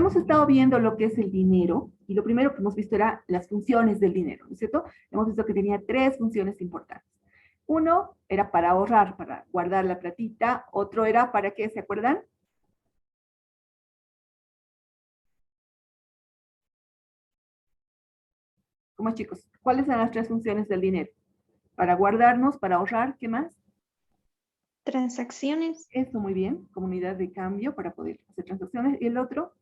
hemos estado viendo lo que es el dinero, y lo primero que hemos visto era las funciones del dinero, ¿no es cierto? Hemos visto que tenía tres funciones importantes. Uno era para ahorrar, para guardar la platita. Otro era para qué, ¿se acuerdan? ¿Cómo, chicos? ¿Cuáles son las tres funciones del dinero? Para guardarnos, para ahorrar, ¿qué más? Transacciones. Eso, muy bien. Comunidad de cambio para poder hacer transacciones. ¿Y el otro?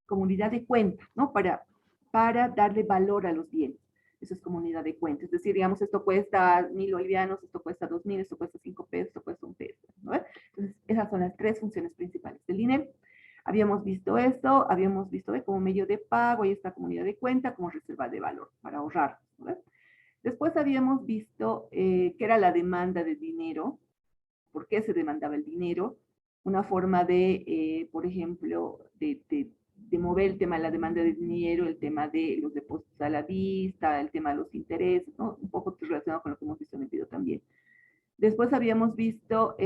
Comunidad de cuenta, ¿no? Para darle valor a los bienes. Eso es comunidad de cuenta. Es decir, digamos, esto cuesta 1.000 bolivianos, esto cuesta 2.000, esto cuesta 5 pesos, esto cuesta 1 peso, ¿no? Entonces, esas son las tres funciones principales del dinero. Habíamos visto esto, habíamos visto como medio de pago, y esta comunidad de cuenta como reserva de valor para ahorrar, ¿no? Después habíamos visto qué era la demanda de dinero, por qué se demandaba el dinero, una forma de, por ejemplo, de mover el tema de la demanda de dinero, el tema de los depósitos a la vista, el tema de los intereses, ¿no? Un poco relacionado con lo que hemos visto en el video también. Después habíamos visto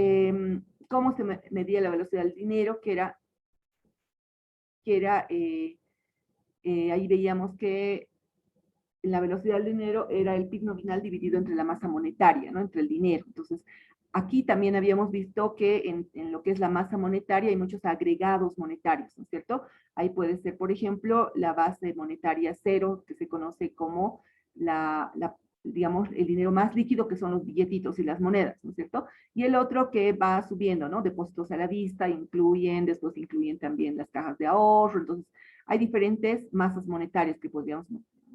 cómo se medía la velocidad del dinero, que era ahí veíamos que la velocidad del dinero era el PIB nominal dividido entre la masa monetaria, ¿no? Entre el dinero. Entonces, aquí también habíamos visto que en lo que es la masa monetaria hay muchos agregados monetarios, ¿no es cierto? Ahí puede ser, por ejemplo, la base monetaria cero, que se conoce como digamos, el dinero más líquido, que son los billetitos y las monedas, ¿no es cierto? Y el otro que va subiendo, ¿no? Depósitos a la vista, después incluyen también las cajas de ahorro. Entonces, hay diferentes masas monetarias que podríamos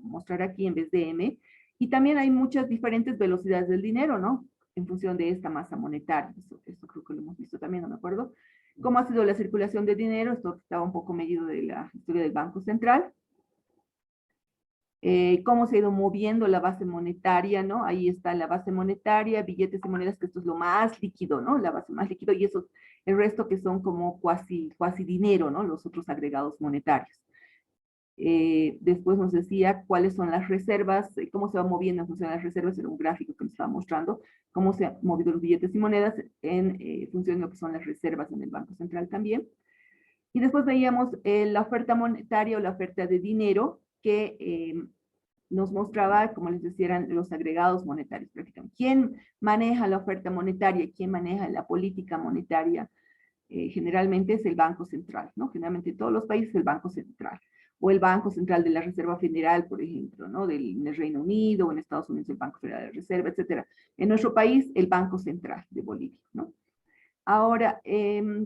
mostrar aquí en vez de M. Y también hay muchas diferentes velocidades del dinero, ¿no? En función de esta masa monetaria. Esto creo que lo hemos visto también, no me acuerdo. ¿Cómo ha sido la circulación de dinero? Esto estaba un poco medido de la historia del Banco Central. Cómo se ha ido moviendo la base monetaria, ¿no? Ahí está la base monetaria, billetes y monedas, que esto es lo más líquido, ¿no? La base más líquido, y eso, el resto que son como cuasi dinero, ¿no? Los otros agregados monetarios. Después nos decía cuáles son las reservas, cómo se va moviendo en función de las reservas, era un gráfico que nos estaba mostrando cómo se han movido los billetes y monedas en función de lo que son las reservas en el Banco Central también. Y después veíamos la oferta monetaria o la oferta de dinero, que nos mostraba, como les decía, eran los agregados monetarios prácticamente. ¿Quién maneja la oferta monetaria? ¿Quién maneja la política monetaria? Generalmente es el Banco Central, ¿no? Generalmente en todos los países el Banco Central, o el Banco Central de la Reserva Federal, por ejemplo, ¿no? En el Reino Unido, o en Estados Unidos el Banco Federal de Reserva, etcétera. En nuestro país, el Banco Central de Bolivia, ¿no? Ahora,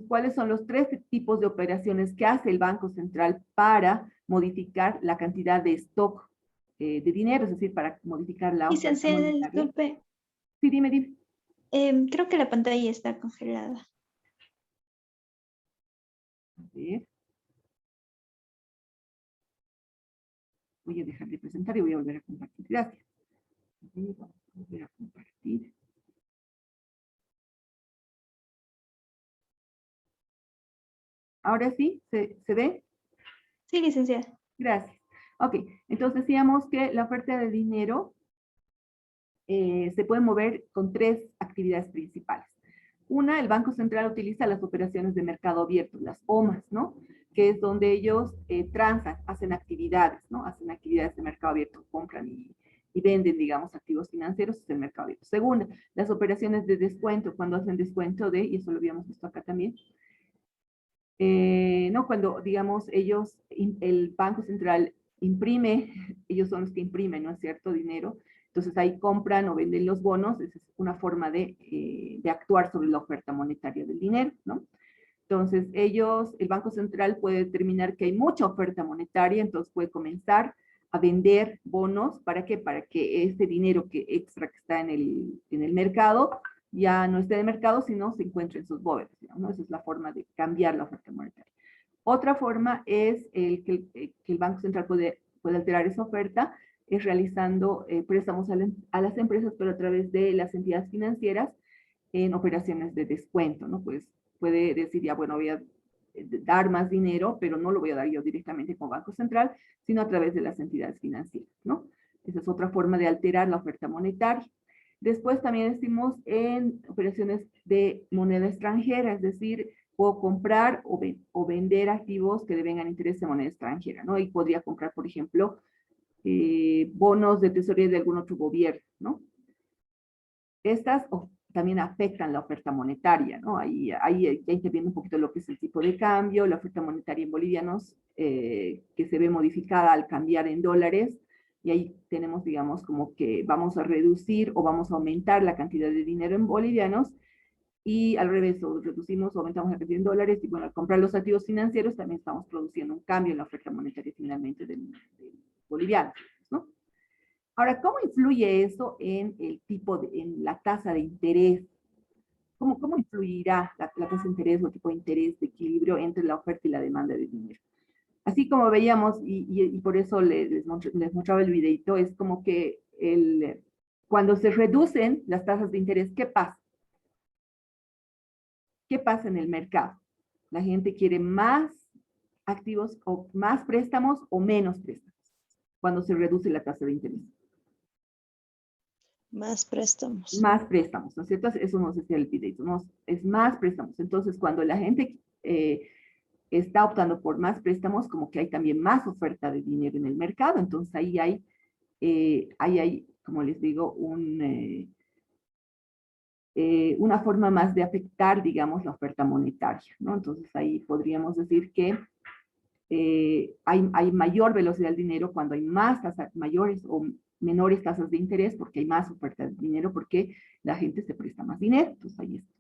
¿cuáles son los tres tipos de operaciones que hace el Banco Central para modificar la cantidad de stock de dinero, es decir, para modificar la oferta Licenciada, monetaria? disculpe. Sí, dime. Creo que la pantalla está congelada. A ver. Voy a dejar de presentar y voy a volver a compartir. Gracias. Vamos a volver a compartir. Ahora sí, ¿se ve? Sí, licenciada. Gracias. Ok, entonces decíamos que la oferta de dinero se puede mover con tres actividades principales. Una, el Banco Central utiliza las operaciones de mercado abierto, las OMAs, ¿no? Que es donde ellos transan, hacen actividades, ¿no? Hacen actividades de mercado abierto, compran y venden, digamos, activos financieros, es el mercado abierto. Segunda, las operaciones de descuento, cuando hacen descuento de, y eso lo habíamos visto acá también, ¿no? Cuando, digamos, el Banco Central imprime, ellos son los que imprimen, ¿no es cierto?, dinero. Entonces ahí compran o venden los bonos, esa es una forma de actuar sobre la oferta monetaria del dinero, ¿no? Entonces el Banco Central puede determinar que hay mucha oferta monetaria, entonces puede comenzar a vender bonos. ¿Para qué? Para que este dinero extra que está en el mercado ya no esté en el mercado, sino se encuentre en sus bóvedas, ¿no? Esa es la forma de cambiar la oferta monetaria. Otra forma es que el Banco Central puede alterar esa oferta, es realizando préstamos a las empresas, pero a través de las entidades financieras en operaciones de descuento, ¿no? Pues puede decir, ya, bueno, voy a dar más dinero, pero no lo voy a dar yo directamente con Banco Central, sino a través de las entidades financieras, ¿no? Esa es otra forma de alterar la oferta monetaria. Después también decimos en operaciones de moneda extranjera, es decir, puedo comprar o vender activos que devengan interés de moneda extranjera, ¿no? Y podría comprar, por ejemplo, bonos de tesorería de algún otro gobierno, ¿no? Estas también afectan la oferta monetaria, ¿no? Ahí ya interviene un poquito lo que es el tipo de cambio, la oferta monetaria en bolivianos, que se ve modificada al cambiar en dólares, y ahí tenemos, digamos, como que vamos a reducir o vamos a aumentar la cantidad de dinero en bolivianos, y al revés, o reducimos o aumentamos la cantidad en dólares, y bueno, al comprar los activos financieros también estamos produciendo un cambio en la oferta monetaria finalmente del boliviano, ¿no? Ahora, ¿cómo influye eso en el en la tasa de interés? ¿Cómo influirá la tasa de interés o el tipo de interés de equilibrio entre la oferta y la demanda de dinero? Así como veíamos, y por eso les mostraba el videito, es como que cuando se reducen las tasas de interés, ¿qué pasa? ¿Qué pasa en el mercado? La gente quiere más activos o más préstamos o menos préstamos cuando se reduce la tasa de interés. Más préstamos. Más préstamos, ¿no es cierto? Eso nos decía el videito, ¿no? Es más préstamos. Entonces, cuando la gente está optando por más préstamos, como que hay también más oferta de dinero en el mercado, entonces ahí hay como les digo, una forma más de afectar, digamos, la oferta monetaria, ¿no? Entonces ahí podríamos decir que hay mayor velocidad del dinero cuando hay más tasas, mayores o menores tasas de interés, porque hay más oferta de dinero, porque la gente se presta más dinero. Entonces ahí está.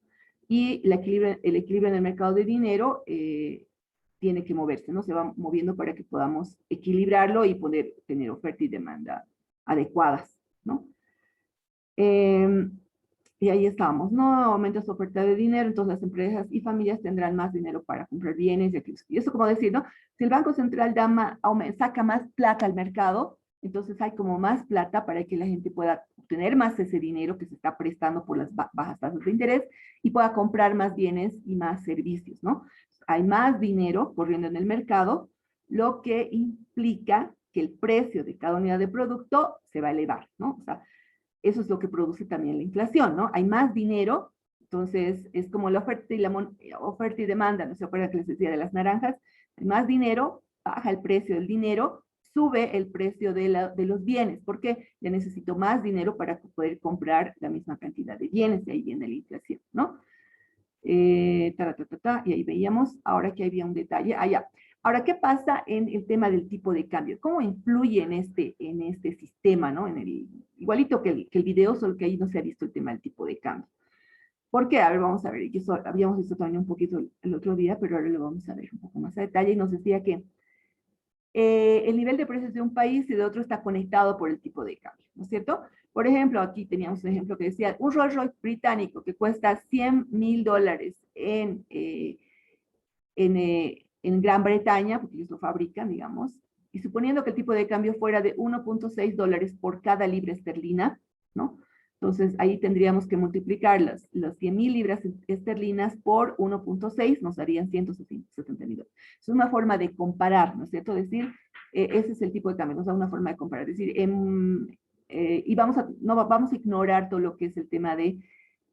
Y el equilibrio en el mercado de dinero tiene que moverse, ¿no? Se va moviendo para que podamos equilibrarlo y poder tener oferta y demanda adecuadas, ¿no? Y ahí estamos, ¿no? Aumenta su oferta de dinero, entonces las empresas y familias tendrán más dinero para comprar bienes y activos. Y eso como decir, ¿no? Si el Banco Central saca más plata al mercado, entonces hay como más plata para que la gente pueda obtener más ese dinero que se está prestando por las bajas tasas de interés y pueda comprar más bienes y más servicios, ¿no? Hay más dinero corriendo en el mercado, lo que implica que el precio de cada unidad de producto se va a elevar, ¿no? O sea, eso es lo que produce también la inflación, ¿no? Hay más dinero, entonces es como la oferta y demanda, ¿no se acuerdan que les decía de las naranjas? Hay más dinero, baja el precio del dinero, sube el precio de los bienes, porque ya necesito más dinero para poder comprar la misma cantidad de bienes, y ahí viene la inflación, ¿no? Y ahí veíamos, ahora que había un detalle, allá. Ahora, ¿qué pasa en el tema del tipo de cambio? ¿Cómo influye en este sistema, ¿no? Igualito que el video, solo que ahí no se ha visto el tema del tipo de cambio. ¿Por qué? A ver, vamos a ver, y eso habíamos visto también un poquito el otro día, pero ahora lo vamos a ver un poco más a detalle, y nos decía que el nivel de precios de un país y de otro está conectado por el tipo de cambio, ¿no es cierto? Por ejemplo, aquí teníamos un ejemplo que decía, un Rolls Royce británico que cuesta $100,000 en Gran Bretaña, porque ellos lo fabrican, digamos, y suponiendo que el tipo de cambio fuera de $1.6 por cada libra esterlina, ¿no? Entonces, ahí tendríamos que multiplicar las 100,000 libras esterlinas por 1.6, nos darían $170,000. Es una forma de comparar, ¿no es cierto? Decir, ese es el tipo de cambio, nos da una forma de comparar. Es decir, y no vamos a ignorar todo lo que es el tema de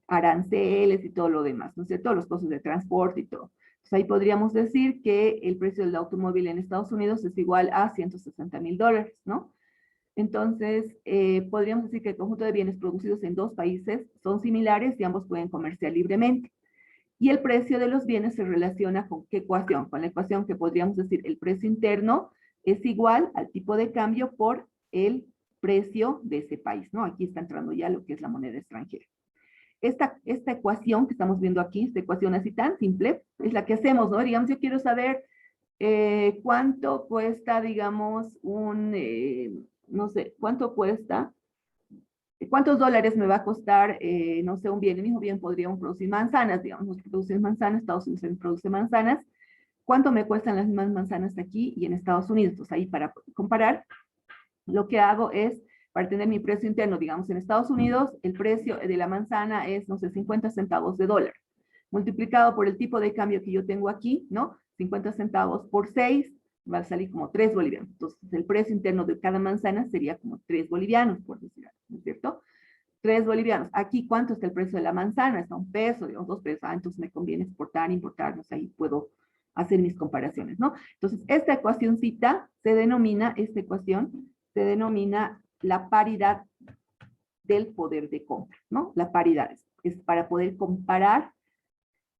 aranceles y todo lo demás, ¿no es cierto? Los costos de transporte y todo. Entonces ahí podríamos decir que el precio del automóvil en Estados Unidos es igual a $160,000, ¿no? Entonces, podríamos decir que el conjunto de bienes producidos en dos países son similares y ambos pueden comerciar libremente. Y el precio de los bienes se relaciona con qué ecuación, con la ecuación que podríamos decir el precio interno es igual al tipo de cambio por el precio de ese país, ¿no? Aquí está entrando ya lo que es la moneda extranjera. Esta ecuación que estamos viendo aquí, esta ecuación así tan simple, es la que hacemos, ¿no? Digamos, yo quiero saber cuánto cuesta, digamos, no sé, cuánto cuesta, cuántos dólares me va a costar, no sé, un bien. El mismo bien podríamos producir manzanas, digamos, nosotros producimos manzanas, Estados Unidos produce manzanas. ¿Cuánto me cuestan las mismas manzanas aquí y en Estados Unidos? Entonces ahí para comparar, lo que hago es, para tener mi precio interno, digamos, en Estados Unidos, el precio de la manzana es, no sé, 50 centavos de dólar, multiplicado por el tipo de cambio que yo tengo aquí, ¿no? 50 centavos por 6, va a salir como 3 bolivianos. Entonces, el precio interno de cada manzana sería como 3 bolivianos, por decir algo, ¿no es cierto? 3 bolivianos. Aquí, ¿cuánto está el precio de la manzana? Está 1 peso, digamos, 2 pesos. Ah, entonces me conviene exportar, importar, no sé, ahí puedo hacer mis comparaciones, ¿no? Entonces, esta ecuacióncita se denomina, esta ecuación se denomina la paridad del poder de compra, ¿no? La paridad es para poder comparar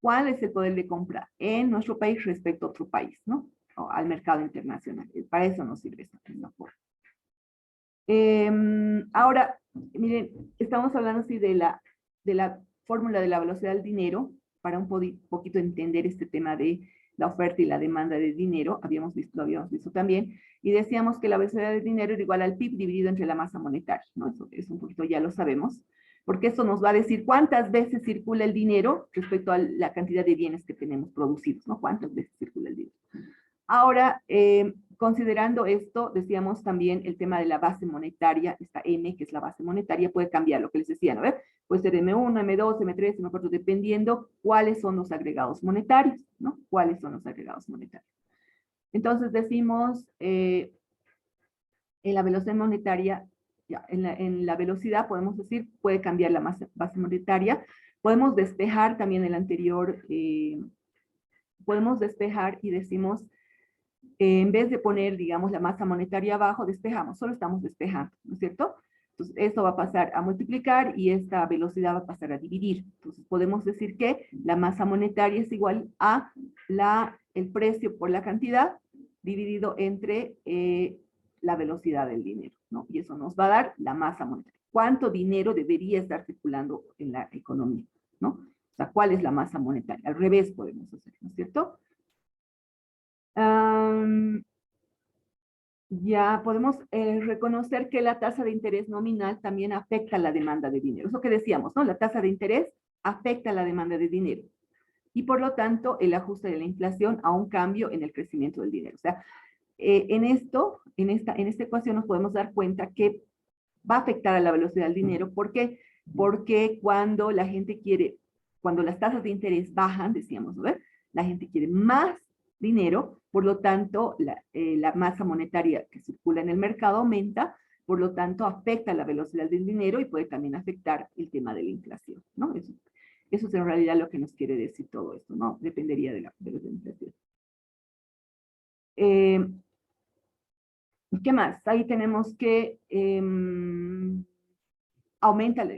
cuál es el poder de compra en nuestro país respecto a otro país, ¿no? O al mercado internacional. Para eso nos sirve esta forma. Ahora, miren, estamos hablando así de la fórmula de la velocidad del dinero, para un poquito entender este tema de la oferta y la demanda de dinero, lo habíamos visto también, y decíamos que la velocidad del dinero era igual al PIB dividido entre la masa monetaria, ¿no? Eso un poquito ya lo sabemos, porque eso nos va a decir cuántas veces circula el dinero respecto a la cantidad de bienes que tenemos producidos, ¿no? Cuántas veces circula el dinero. Ahora, considerando esto, decíamos también el tema de la base monetaria, esta M, que es la base monetaria, puede cambiar, lo que les decía, ¿no? Puede ser M1, M2, M3, M4, dependiendo cuáles son los agregados monetarios, ¿no? ¿Cuáles son los agregados monetarios? Entonces decimos, en la velocidad monetaria, ya, en la velocidad podemos decir, puede cambiar la base monetaria, podemos despejar también el anterior, podemos despejar y decimos, en vez de poner, digamos, la masa monetaria abajo, despejamos, solo estamos despejando, ¿no es cierto? Entonces, esto va a pasar a multiplicar y esta velocidad va a pasar a dividir. Entonces, podemos decir que la masa monetaria es igual a el precio por la cantidad dividido entre la velocidad del dinero, ¿no? Y eso nos va a dar la masa monetaria. ¿Cuánto dinero debería estar circulando en la economía, ¿no? O sea, ¿cuál es la masa monetaria? Al revés podemos hacer, ¿no es cierto? Ya podemos reconocer que la tasa de interés nominal también afecta la demanda de dinero. Eso que decíamos, ¿no? La tasa de interés afecta la demanda de dinero. Y por lo tanto, el ajuste de la inflación a un cambio en el crecimiento del dinero. O sea, en esta ecuación nos podemos dar cuenta que va a afectar a la velocidad del dinero. ¿Por qué? Porque cuando la gente quiere, cuando las tasas de interés bajan, decíamos, ¿no? La gente quiere más dinero, por lo tanto, la masa monetaria que circula en el mercado aumenta, por lo tanto, afecta la velocidad del dinero y puede también afectar el tema de la inflación, ¿no? Eso es en realidad lo que nos quiere decir todo esto, ¿no? Dependería de la inflación. ¿Qué más? Ahí tenemos que aumenta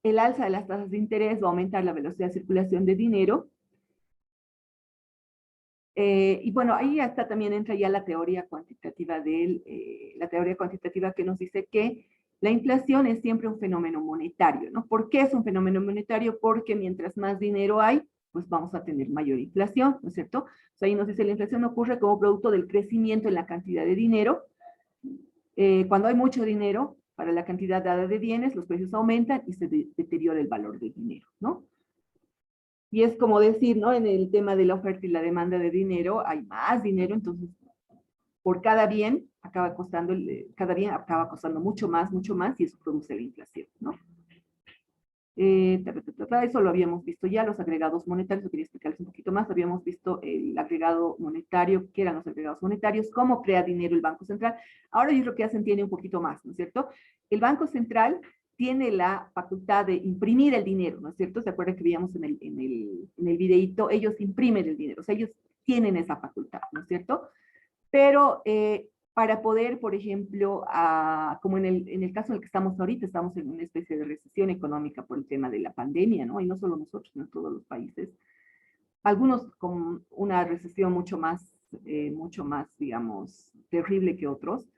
el alza de las tasas de interés, va a aumentar la velocidad de circulación de dinero. Y bueno, ahí hasta también entra ya la teoría cuantitativa la teoría cuantitativa que nos dice que la inflación es siempre un fenómeno monetario, ¿no? ¿Por qué es un fenómeno monetario? Porque mientras más dinero hay, pues vamos a tener mayor inflación, ¿no es cierto? O sea, ahí nos dice la inflación ocurre como producto del crecimiento en la cantidad de dinero. Cuando hay mucho dinero, para la cantidad dada de bienes, los precios aumentan y se deteriora el valor del dinero, ¿no? Y es como decir, ¿no? En el tema de la oferta y la demanda de dinero, hay más dinero, entonces por cada bien cada bien acaba costando mucho más, y eso produce la inflación, ¿no? Eso lo habíamos visto ya, los agregados monetarios, quería explicarles un poquito más, habíamos visto el agregado monetario, qué eran los agregados monetarios, cómo crea dinero el Banco Central. Ahora yo creo que ya se entiende un poquito más, ¿no es cierto? El Banco Central tiene la facultad de imprimir el dinero, ¿no es cierto? ¿Se acuerdan que veíamos en el videíto? Ellos imprimen el dinero, o sea, ellos tienen esa facultad, ¿no es cierto? Pero para poder, por ejemplo, como en el caso en el que estamos ahorita, estamos en una especie de recesión económica por el tema de la pandemia, ¿no? Y no solo nosotros, sino todos los países. Algunos con una recesión mucho más, digamos, terrible que otros.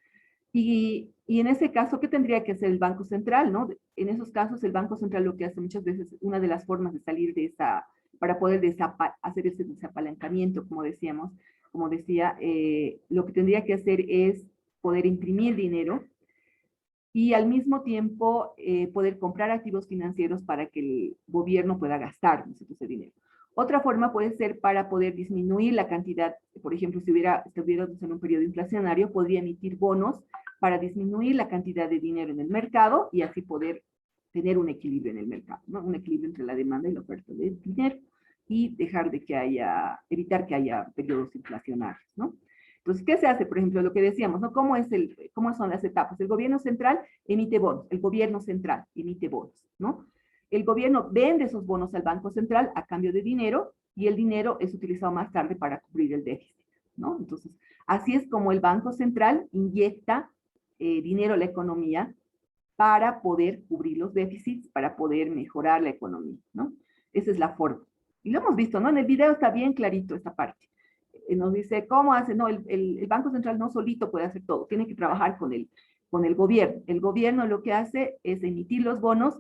Y en ese caso, ¿qué tendría que hacer el Banco Central, no? En esos casos, el Banco Central lo que hace muchas veces, una de las formas de salir de para poder hacer ese desapalancamiento, como decía, lo que tendría que hacer es poder imprimir dinero y al mismo tiempo poder comprar activos financieros para que el gobierno pueda gastar ese dinero. Otra forma puede ser para poder disminuir la cantidad, por ejemplo, si estuviéramos en un periodo inflacionario, podría emitir bonos para disminuir la cantidad de dinero en el mercado y así poder tener un equilibrio en el mercado, ¿no? Un equilibrio entre la demanda y la oferta de dinero y evitar que haya periodos inflacionarios, ¿no? Entonces, ¿qué se hace? Por ejemplo, lo que decíamos, ¿no? ¿Cómo son las etapas? El gobierno central emite bonos, el gobierno central emite bonos, ¿no? El gobierno vende esos bonos al Banco Central a cambio de dinero y el dinero es utilizado más tarde para cubrir el déficit, ¿no? Entonces, así es como el Banco Central inyecta dinero a la economía para poder cubrir los déficits, para poder mejorar la economía, ¿no? Esa es la forma. Y lo hemos visto, ¿no? En el video está bien clarito esta parte. Nos dice cómo hace, no, el Banco Central no solito puede hacer todo, tiene que trabajar con el gobierno. El gobierno lo que hace es emitir los bonos,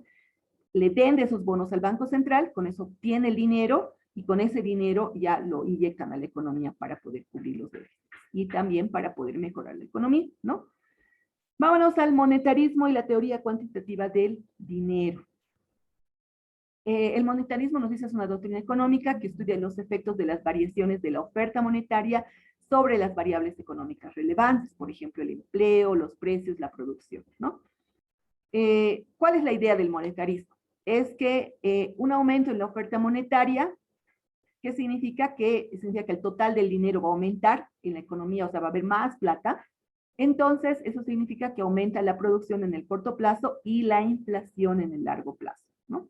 le vende esos bonos al Banco Central, con eso obtiene el dinero y con ese dinero ya lo inyectan a la economía para poder cubrir los déficits y también para poder mejorar la economía, ¿no? Vámonos al monetarismo y la teoría cuantitativa del dinero. El monetarismo nos dice es una doctrina económica que estudia los efectos de las variaciones de la oferta monetaria sobre las variables económicas relevantes, por ejemplo, el empleo, los precios, la producción, ¿no? ¿Cuál es la idea del monetarismo? Es que un aumento en la oferta monetaria, ¿qué significa? Significa que el total del dinero va a aumentar en la economía, o sea, va a haber más plata. Entonces, eso significa que aumenta la producción en el corto plazo y la inflación en el largo plazo, ¿no?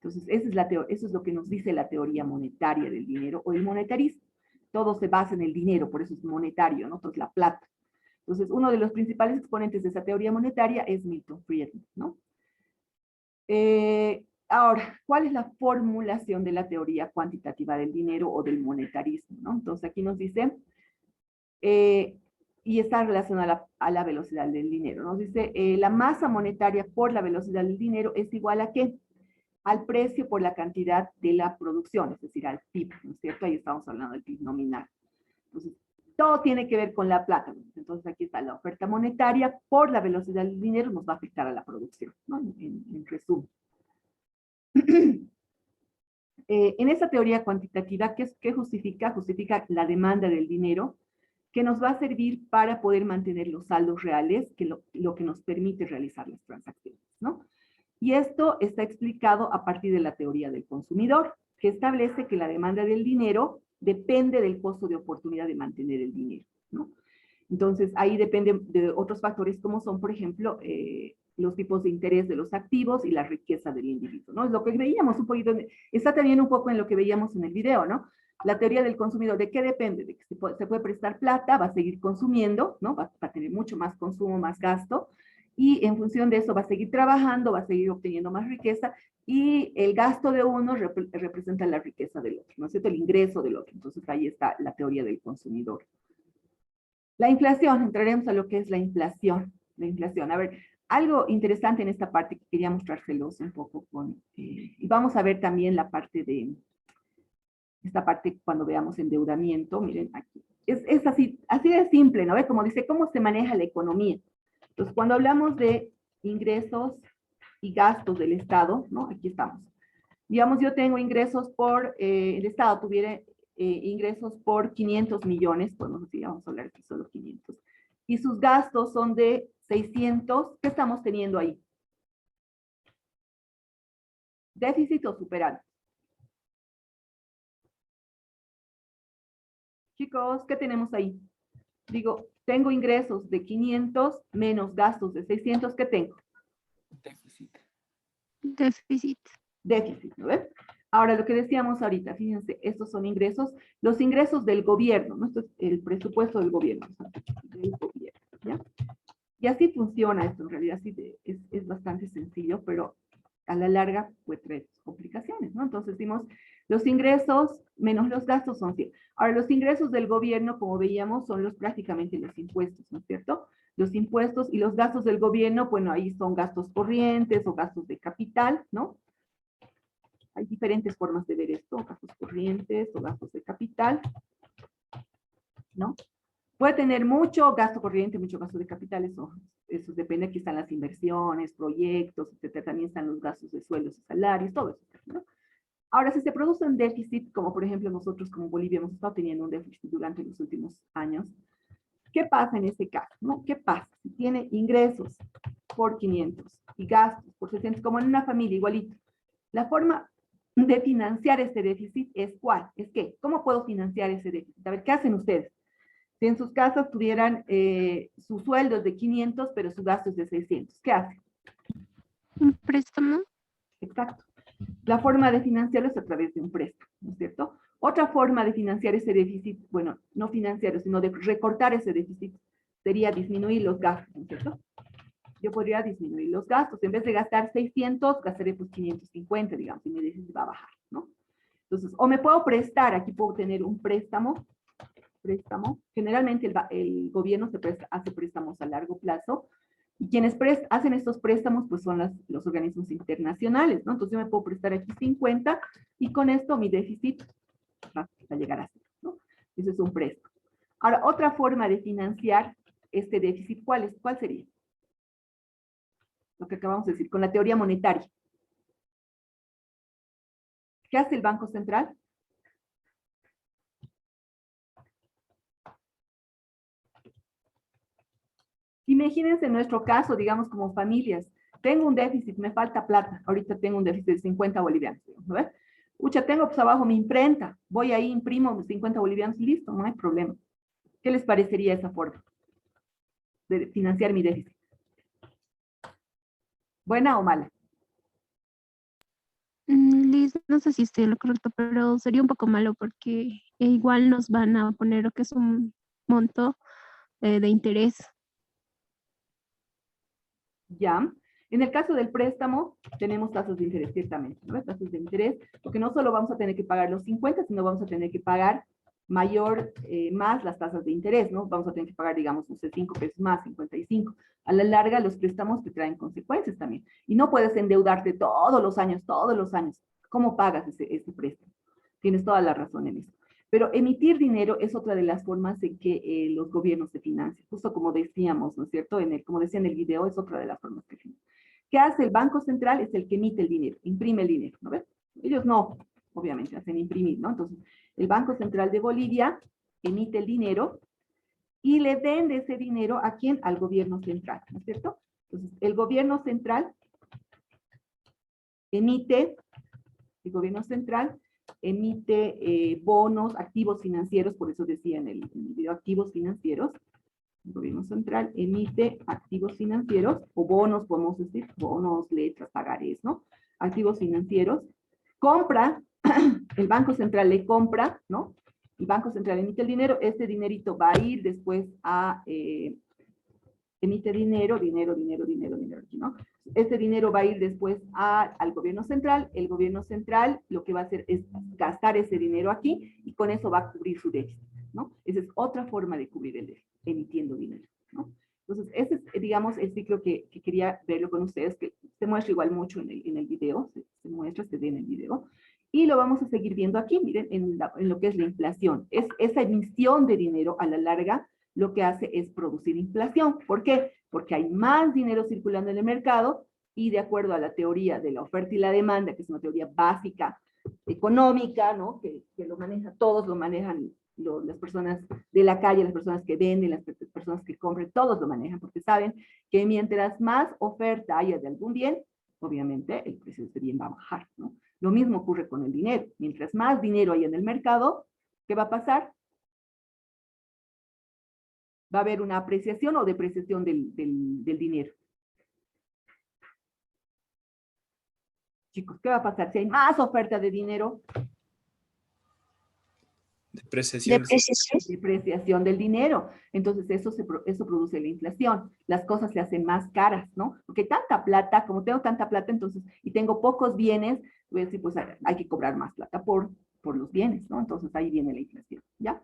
Entonces, eso es lo que nos dice la teoría monetaria del dinero o el monetarismo. Todo se basa en el dinero, por eso es monetario, ¿no? Todo es la plata. Entonces, uno de los principales exponentes de esa teoría monetaria es Milton Friedman, ¿no? Ahora, ¿cuál es la formulación de la teoría cuantitativa del dinero o del monetarismo, ¿no? Entonces, aquí nos dice, y está relacionada a la velocidad del dinero. Nos dice, la masa monetaria por la velocidad del dinero es igual a ¿qué? Al precio por la cantidad de la producción, es decir, al PIB, ¿no es cierto? Ahí estamos hablando del PIB nominal. Entonces, todo tiene que ver con la plata. Entonces, aquí está la oferta monetaria por la velocidad del dinero nos va a afectar a la producción, ¿no? En resumen. En esa teoría cuantitativa, ¿qué justifica? Justifica la demanda del dinero, que nos va a servir para poder mantener los saldos reales, que lo que nos permite realizar las transacciones, ¿no? Y esto está explicado a partir de la teoría del consumidor, que establece que la demanda del dinero depende del costo de oportunidad de mantener el dinero, ¿no? Entonces, ahí depende de otros factores como son, por ejemplo, los tipos de interés de los activos y la riqueza del individuo, ¿no? Es lo que veíamos un poquito, está también un poco en lo que veíamos en el video, ¿no? La teoría del consumidor, ¿de qué depende? De que se puede prestar plata, va a seguir consumiendo, ¿no? Va a tener mucho más consumo, más gasto, y en función de eso va a seguir trabajando, va a seguir obteniendo más riqueza, y el gasto de uno representa la riqueza del otro, ¿no es cierto? El ingreso del otro. Entonces ahí está la teoría del consumidor. La inflación, entraremos a lo que es la inflación. La inflación, a ver, algo interesante en esta parte que quería mostrárselos un poco y vamos a ver también la parte de, esta parte cuando veamos endeudamiento, miren aquí. Es así de simple, ¿no? Como dice, ¿cómo se maneja la economía? Entonces, cuando hablamos de ingresos y gastos del Estado, ¿no? Aquí estamos. Digamos, yo tengo ingresos el Estado tuviera ingresos por 500 millones, podemos decir, vamos a hablar aquí solo 500, y sus gastos son de 600, ¿qué estamos teniendo ahí? ¿Déficit o superávit? Chicos, ¿qué tenemos ahí? Digo, tengo ingresos de 500 menos gastos de 600, ¿qué tengo? Déficit. Déficit. Déficit, ¿no ves? Ahora, lo que decíamos ahorita, fíjense, estos son ingresos, los ingresos del gobierno, ¿no? Esto es el presupuesto del gobierno, ¿ya? Y así funciona esto, en realidad sí es bastante sencillo, pero a la larga puede traer complicaciones, ¿no? Entonces decimos, los ingresos menos los gastos son 100. Ahora, los ingresos del gobierno, como veíamos, son prácticamente los impuestos, ¿no es cierto? Los impuestos y los gastos del gobierno, bueno, ahí son gastos corrientes o gastos de capital, ¿no? Hay diferentes formas de ver esto, gastos corrientes o gastos de capital, ¿no? Puede tener mucho gasto corriente, mucho gasto de capital, eso depende, aquí están las inversiones, proyectos, etcétera, también están los gastos de sueldos y salarios, todo eso, ¿no? Ahora, si se produce un déficit, como por ejemplo nosotros como Bolivia hemos estado teniendo un déficit durante los últimos años, ¿qué pasa en ese caso? ¿No? ¿Qué pasa? Si tiene ingresos por 500 y gastos por 600, como en una familia igualito, la forma de financiar este déficit es ¿cuál? Es que, ¿cómo puedo financiar ese déficit? A ver, ¿qué hacen ustedes? Si en sus casas tuvieran su sueldo es de 500, pero su gasto es de 600, ¿qué hacen? Un préstamo. Exacto. La forma de financiarlo es a través de un préstamo, ¿no es cierto? Otra forma de financiar ese déficit, bueno, no financiarlo, sino de recortar ese déficit, sería disminuir los gastos, ¿no es cierto? Yo podría disminuir los gastos. En vez de gastar 600, gastaré pues 550, digamos, y mi déficit va a bajar, ¿no? Entonces, o me puedo prestar, aquí puedo tener un préstamo. Generalmente el gobierno hace préstamos a largo plazo, y quienes hacen estos préstamos pues son los organismos internacionales, ¿no? Entonces yo me puedo prestar aquí 50 y con esto mi déficit va a llegar a 0, ¿no? Eso es un préstamo. Ahora, otra forma de financiar este déficit, ¿cuál sería? Lo que acabamos de decir, con la teoría monetaria. ¿Qué hace el Banco Central? Imagínense en nuestro caso, digamos como familias, tengo un déficit, me falta plata, ahorita tengo un déficit de 50 bolivianos, ¿no ves? Ucha, tengo pues abajo mi imprenta, voy ahí, imprimo 50 bolivianos y listo, no hay problema. ¿Qué les parecería esa forma de financiar mi déficit? ¿Buena o mala? Liz, no sé si estoy en lo correcto, pero sería un poco malo porque igual nos van a poner lo que es un monto de interés. Ya. En el caso del préstamo, tenemos tasas de interés, ciertamente, ¿no? Tasas de interés, porque no solo vamos a tener que pagar los 50, sino vamos a tener que pagar más las tasas de interés, ¿no? Vamos a tener que pagar, digamos, no sé, 5 pesos más, 55. A la larga, los préstamos te traen consecuencias también. Y no puedes endeudarte todos los años, todos los años. ¿Cómo pagas ese préstamo? Tienes toda la razón en eso. Pero emitir dinero es otra de las formas en que los gobiernos se financian. Justo como decíamos, ¿no es cierto? Como decía en el video, es otra de las formas que financian. ¿Qué hace el Banco Central? Es el que emite el dinero, imprime el dinero, ¿no ves? Ellos no, obviamente, hacen imprimir, ¿no? Entonces, el Banco Central de Bolivia emite el dinero y le vende ese dinero ¿a quién? Al gobierno central, ¿no es cierto? Entonces, el gobierno central emite bonos, activos financieros, por eso decía en el video, activos financieros. El gobierno central emite activos financieros, o bonos, podemos decir, bonos, letras, pagarés, ¿no? Activos financieros. Compra, el Banco Central le compra, ¿no? El Banco Central emite el dinero, este dinerito va a ir después emite dinero, ¿no? Este dinero va a ir después al gobierno central. El gobierno central lo que va a hacer es gastar ese dinero aquí y con eso va a cubrir su déficit, ¿no? Esa es otra forma de cubrir el déficit, emitiendo dinero, ¿no? Entonces, ese es, digamos, el ciclo que quería verlo con ustedes, que se muestra igual mucho en el video, se ve en el video, y lo vamos a seguir viendo aquí, miren, en lo que es la inflación. Es esa emisión de dinero a la larga lo que hace es producir inflación. ¿Por qué? Porque hay más dinero circulando en el mercado y de acuerdo a la teoría de la oferta y la demanda, que es una teoría básica económica, ¿no? Que lo maneja, todos lo manejan, las personas de la calle, las personas que venden, las personas que compran, todos lo manejan porque saben que mientras más oferta haya de algún bien, obviamente el precio de ese bien va a bajar, ¿no? Lo mismo ocurre con el dinero. Mientras más dinero hay en el mercado, ¿qué va a pasar? Va a haber una apreciación o depreciación del dinero. Chicos, ¿qué va a pasar? Si hay más oferta de dinero, Depreciación. depreciación del dinero. Entonces eso produce la inflación. Las cosas se hacen más caras, ¿no? Porque tanta plata, como tengo tanta plata, entonces, y tengo pocos bienes, voy a decir, pues hay que cobrar más plata por los bienes, ¿no? Entonces ahí viene la inflación, ¿ya?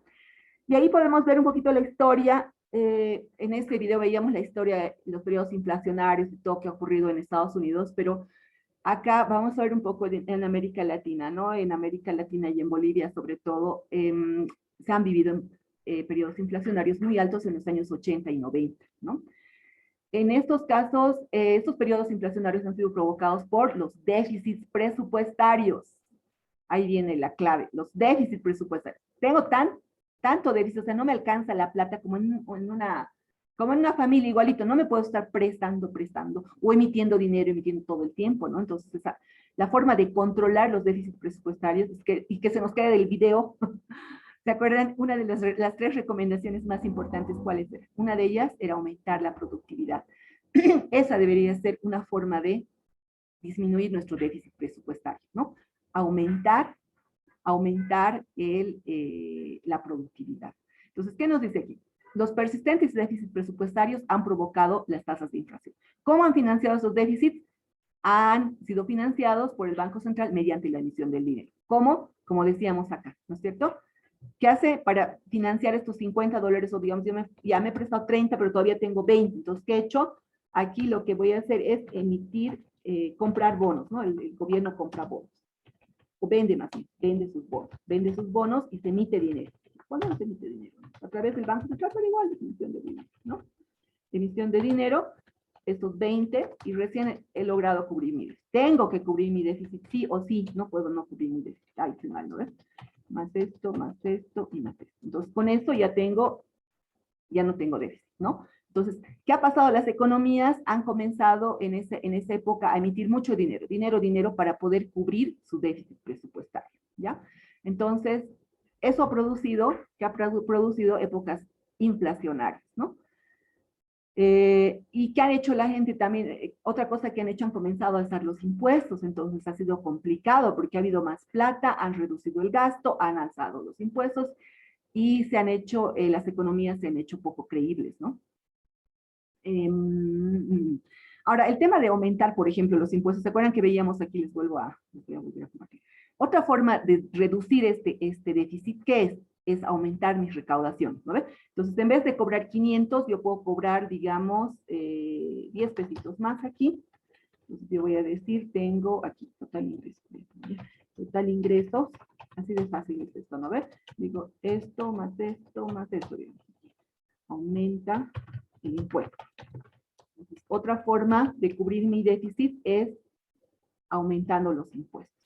Y ahí podemos ver un poquito la historia. En este video veíamos la historia de los periodos inflacionarios y todo que ha ocurrido en Estados Unidos, pero acá vamos a ver un poco en América Latina, ¿no? En América Latina y en Bolivia, sobre todo, se han vivido periodos inflacionarios muy altos en los años 80 y 90, ¿no? En estos casos, estos periodos inflacionarios han sido provocados por los déficits presupuestarios. Ahí viene la clave, los déficits presupuestarios. Tengo tanto déficit, o sea, no me alcanza la plata como en una familia igualito, no me puedo estar prestando, o emitiendo dinero, emitiendo todo el tiempo, ¿no? Entonces, la forma de controlar los déficits presupuestarios y que se nos quede del video, ¿Se acuerdan? Una de las tres recomendaciones más importantes, ¿cuáles eran? Una de ellas era aumentar la productividad. Esa debería ser una forma de disminuir nuestro déficit presupuestario, ¿no? Aumentar la productividad. Entonces, ¿qué nos dice aquí? Los persistentes déficits presupuestarios han provocado las tasas de inflación. ¿Cómo han financiado esos déficits? Han sido financiados por el Banco Central mediante la emisión del dinero. ¿Cómo? Como decíamos acá, ¿no es cierto? ¿Qué hace para financiar estos $50? O digamos, ya me he prestado 30, pero todavía tengo 20. Entonces, ¿qué he hecho? Aquí lo que voy a hacer es emitir, comprar bonos, ¿no? El gobierno compra bonos. O vende más bien, vende sus bonos y se emite dinero. ¿Cuándo se emite dinero? A través del Banco Central, pero igual de emisión de dinero, ¿no? Emisión de dinero, estos 20, y recién he logrado cubrir mi déficit. Tengo que cubrir mi déficit, sí o sí, no puedo no cubrir mi déficit. Ay, qué mal, ¿no ves? Más esto y más esto. Entonces, con esto ya no tengo déficit, ¿no? Entonces, ¿qué ha pasado? Las economías han comenzado en esa época a emitir mucho dinero para poder cubrir su déficit presupuestario, ¿ya? Entonces, eso ha producido épocas inflacionarias, ¿no? ¿Y qué han hecho la gente también? Otra cosa que han hecho, han comenzado a alzar los impuestos, entonces ha sido complicado porque ha habido más plata, han reducido el gasto, han alzado los impuestos y las economías se han hecho poco creíbles, ¿no? Ahora, el tema de aumentar, por ejemplo, los impuestos, ¿se acuerdan que veíamos aquí? Les voy a volver a compartir. Otra forma de reducir este déficit, ¿qué es? Es aumentar mis recaudaciones, ¿no ves? Entonces, en vez de cobrar 500, yo puedo cobrar, digamos, 10 pesitos más aquí. Entonces, yo voy a decir, tengo aquí total ingresos, así de fácil es esto, ¿no ves? Digo, esto, más esto, digamos. Aumenta el impuesto. Entonces, otra forma de cubrir mi déficit es aumentando los impuestos.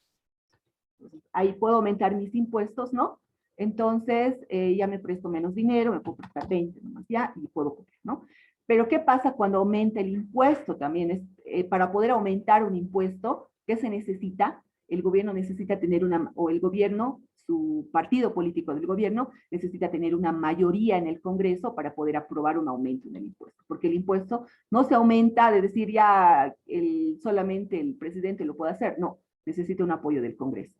Entonces, ahí puedo aumentar mis impuestos, ¿no? Entonces, ya me presto menos dinero, me puedo prestar 20 nomás ya y puedo cubrir, ¿no? Pero, ¿qué pasa cuando aumenta el impuesto? También para poder aumentar un impuesto, ¿qué se necesita? El gobierno necesita tener su partido político del gobierno necesita tener una mayoría en el Congreso para poder aprobar un aumento en el impuesto, porque el impuesto no se aumenta de decir ya solamente el presidente lo puede hacer, no, necesita un apoyo del Congreso,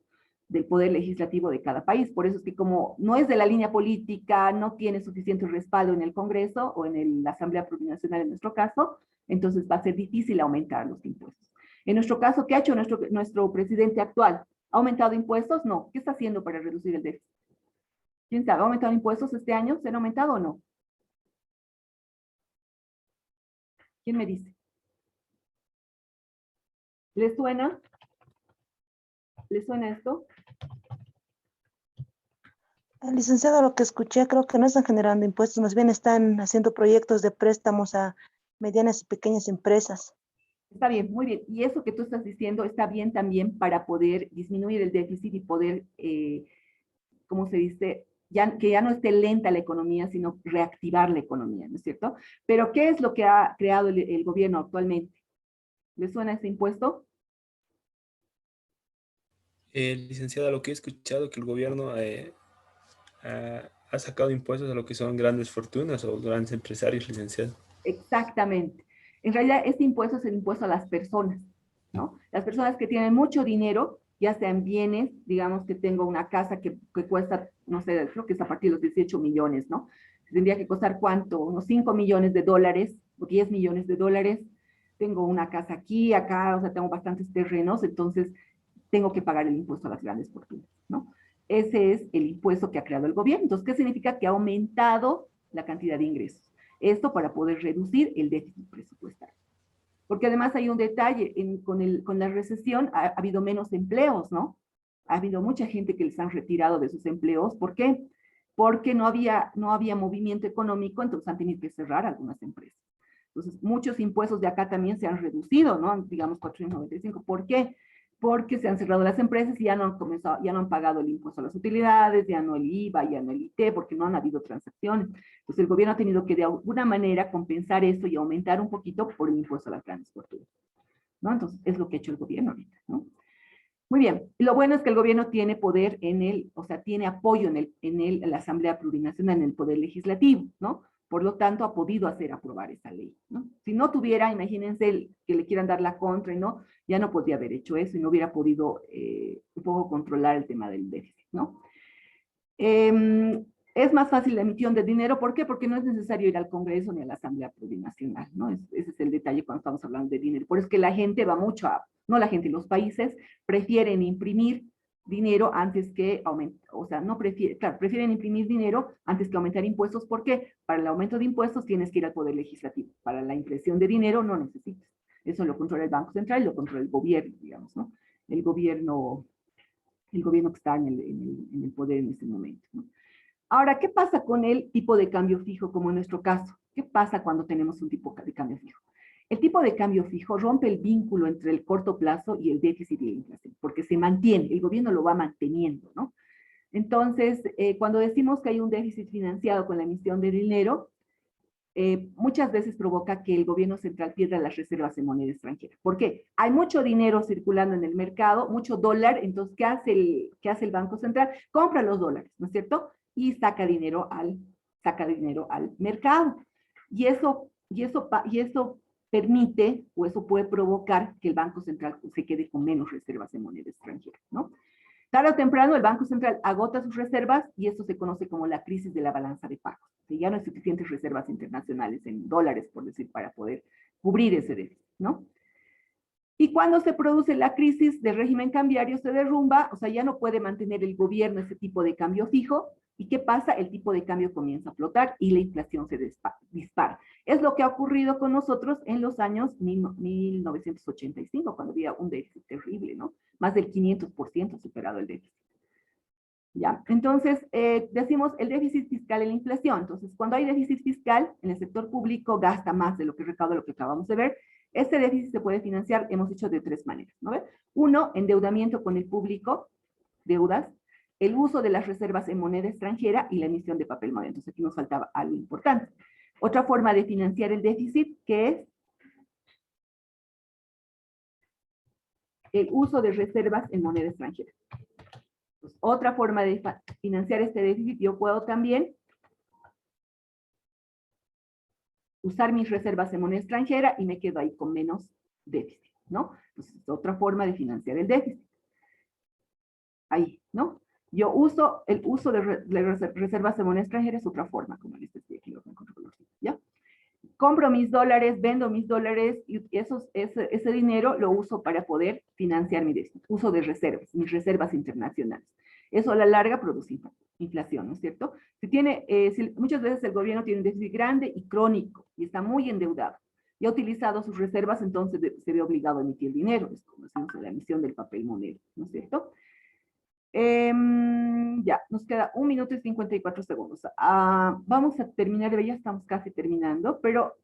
del poder legislativo de cada país. Por eso es que como no es de la línea política, no tiene suficiente respaldo en el Congreso o en la Asamblea Plurinacional en nuestro caso, entonces va a ser difícil aumentar los impuestos. En nuestro caso, ¿qué ha hecho nuestro presidente actual? ¿Ha aumentado impuestos? No. ¿Qué está haciendo para reducir el déficit? ¿Quién sabe? ¿Ha aumentado impuestos este año? ¿Se han aumentado o no? ¿Quién me dice? ¿Les suena? ¿Les suena esto? Licenciado, lo que escuché, creo que no están generando impuestos, más bien están haciendo proyectos de préstamos a medianas y pequeñas empresas. Está bien, muy bien. Y eso que tú estás diciendo está bien también para poder disminuir el déficit y poder, ¿cómo se dice? Que ya no esté lenta la economía, sino reactivar la economía, ¿no es cierto? Pero, ¿qué es lo que ha creado el gobierno actualmente? ¿Les suena ese impuesto? Licenciada, lo que he escuchado que el gobierno ha sacado impuestos a lo que son grandes fortunas o grandes empresarios, licenciado. Exactamente. En realidad, este impuesto es el impuesto a las personas, ¿no? Las personas que tienen mucho dinero, ya sean bienes, digamos que tengo una casa que cuesta, no sé, creo que es a partir de los 18 millones, ¿no? Tendría que costar ¿cuánto? Unos 5 millones de dólares o 10 millones de dólares. Tengo una casa aquí, acá, o sea, tengo bastantes terrenos, entonces tengo que pagar el impuesto a las grandes fortunas, ¿no? Ese es el impuesto que ha creado el gobierno. Entonces, ¿qué significa? Que ha aumentado la cantidad de ingresos. Esto para poder reducir el déficit presupuestario. Porque además hay un detalle, con la recesión ha habido menos empleos, ¿no? Ha habido mucha gente que les han retirado de sus empleos. ¿Por qué? Porque no había movimiento económico, entonces han tenido que cerrar algunas empresas. Entonces, muchos impuestos de acá también se han reducido, ¿no? Digamos 495. ¿Por qué? Porque se han cerrado las empresas y ya no han pagado el impuesto a las utilidades, ya no el IVA, ya no el IT, porque no han habido transacciones. Entonces el gobierno ha tenido que de alguna manera compensar esto y aumentar un poquito por el impuesto a las grandes fortunas, ¿no? Entonces es lo que ha hecho el gobierno ahorita, ¿no? Muy bien. Y lo bueno es que el gobierno tiene poder en el, o sea, tiene apoyo en la Asamblea Plurinacional, en el Poder Legislativo, ¿no? Por lo tanto, ha podido hacer aprobar esa ley, ¿no? Si no tuviera, imagínense que le quieran dar la contra y no, ya no podría haber hecho eso y no hubiera podido un poco controlar el tema del déficit, ¿no? Es más fácil la emisión de dinero, ¿por qué? Porque no es necesario ir al Congreso ni a la Asamblea Plurinacional, ¿no? Ese es el detalle cuando estamos hablando de dinero. Por eso es que la gente va mucho a, no la gente, los países prefieren imprimir dinero antes que aumentar, o sea, no prefieren, claro, prefieren imprimir dinero antes que aumentar impuestos. ¿Por qué? Para el aumento de impuestos tienes que ir al Poder Legislativo. Para la impresión de dinero no necesitas. Eso lo controla el Banco Central y lo controla el gobierno, digamos, ¿no? El gobierno que está en el poder en ese momento, ¿no? Ahora, ¿qué pasa con el tipo de cambio fijo, como en nuestro caso? ¿Qué pasa cuando tenemos un tipo de cambio fijo? El tipo de cambio fijo rompe el vínculo entre el corto plazo y el déficit y la inflación, porque se mantiene, el gobierno lo va manteniendo, ¿no? Entonces, cuando decimos que hay un déficit financiado con la emisión de dinero, muchas veces provoca que el gobierno central pierda las reservas en moneda extranjera. ¿Por qué? Hay mucho dinero circulando en el mercado, mucho dólar, entonces, ¿qué hace el Banco Central? Compra los dólares, ¿no es cierto? Y saca dinero al mercado. Y eso permite, o eso puede provocar que el Banco Central se quede con menos reservas en moneda extranjera, ¿no? Tarde o temprano, el Banco Central agota sus reservas y esto se conoce como la crisis de la balanza de pagos. O sea, ya no hay suficientes reservas internacionales en dólares, por decir, para poder cubrir ese déficit, ¿no? Y cuando se produce la crisis del régimen cambiario, se derrumba, o sea, ya no puede mantener el gobierno ese tipo de cambio fijo. ¿Y qué pasa? El tipo de cambio comienza a flotar y la inflación se dispara. Es lo que ha ocurrido con nosotros en los años 1985, cuando había un déficit terrible, ¿no? Más del 500% superado el déficit. ¿Ya? Entonces, decimos el déficit fiscal y la inflación. Entonces, cuando hay déficit fiscal, en el sector público gasta más de lo que recauda, lo que acabamos de ver. Este déficit se puede financiar, hemos dicho, de tres maneras, ¿no? Uno, endeudamiento con el público, deudas, el uso de las reservas en moneda extranjera y la emisión de papel moneda. Entonces, aquí nos faltaba algo importante. Otra forma de financiar el déficit, que es el uso de reservas en moneda extranjera. Pues, otra forma de financiar este déficit, yo puedo también usar mis reservas en moneda extranjera y me quedo ahí con menos déficit, ¿no? Entonces, es otra forma de financiar el déficit. Ahí, ¿no? Yo uso el uso de reservas en moneda extranjera, es otra forma, como les decía, aquí lo encuentro colorcito, ¿ya? Compro mis dólares, vendo mis dólares y ese dinero lo uso para poder financiar mi déficit. Uso de reservas, mis reservas internacionales. Eso a la larga produce inflación, ¿no es cierto? Muchas veces el gobierno tiene un déficit grande y crónico y está muy endeudado y ha utilizado sus reservas, entonces se ve obligado a emitir dinero. Es como decimos la emisión del papel moneda, ¿no es cierto? Ya, nos queda 1 minuto y 54 segundos. Vamos a terminar, ya estamos casi terminando, pero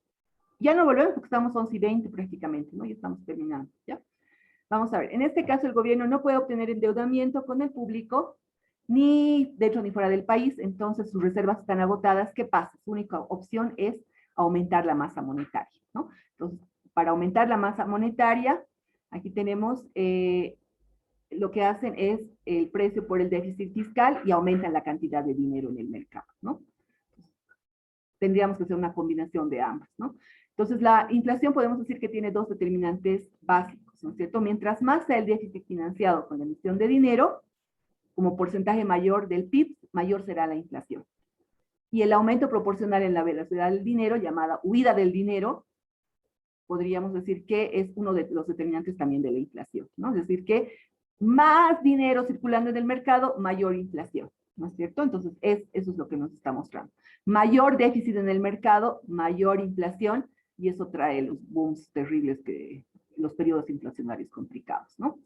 ya no volvemos porque estamos 11:20 prácticamente, ¿no? Ya estamos terminando, ¿ya? Vamos a ver, en este caso el gobierno no puede obtener endeudamiento con el público, ni dentro ni fuera del país, entonces sus reservas están agotadas. ¿Qué pasa? Su única opción es aumentar la masa monetaria, ¿no? Entonces, para aumentar la masa monetaria, aquí tenemos lo que hacen es el precio por el déficit fiscal y aumentan la cantidad de dinero en el mercado, ¿no? Tendríamos que hacer una combinación de ambas, ¿no? Entonces, la inflación podemos decir que tiene dos determinantes básicos, ¿no es cierto? Mientras más sea el déficit financiado con la emisión de dinero, como porcentaje mayor del PIB, mayor será la inflación. Y el aumento proporcional en la velocidad del dinero, llamada huida del dinero, podríamos decir que es uno de los determinantes también de la inflación, ¿no? Es decir, que más dinero circulando en el mercado, mayor inflación, ¿no es cierto? Entonces, eso es lo que nos está mostrando. Mayor déficit en el mercado, mayor inflación, y eso trae los booms terribles, los periodos inflacionarios complicados, ¿no?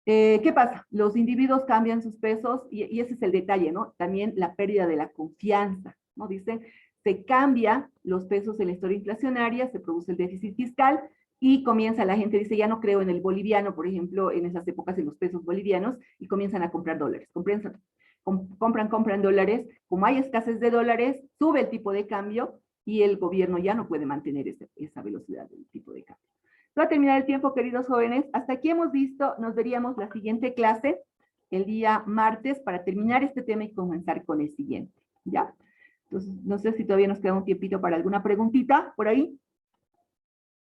¿Qué pasa? Los individuos cambian sus pesos, y ese es el detalle, ¿no? También la pérdida de la confianza, ¿no? Dicen, se cambia los pesos en la historia inflacionaria, se produce el déficit fiscal, y comienza la gente, dice, ya no creo en el boliviano, por ejemplo, en esas épocas en los pesos bolivianos, y comienzan a comprar dólares. Compran dólares. Como hay escasez de dólares, sube el tipo de cambio y el gobierno ya no puede mantener esa velocidad del tipo de cambio. va a terminar el tiempo, queridos jóvenes. Hasta aquí hemos visto, nos veríamos la siguiente clase el día martes para terminar este tema y comenzar con el siguiente, ¿ya? Entonces, no sé si todavía nos queda un tiempito para alguna preguntita por ahí.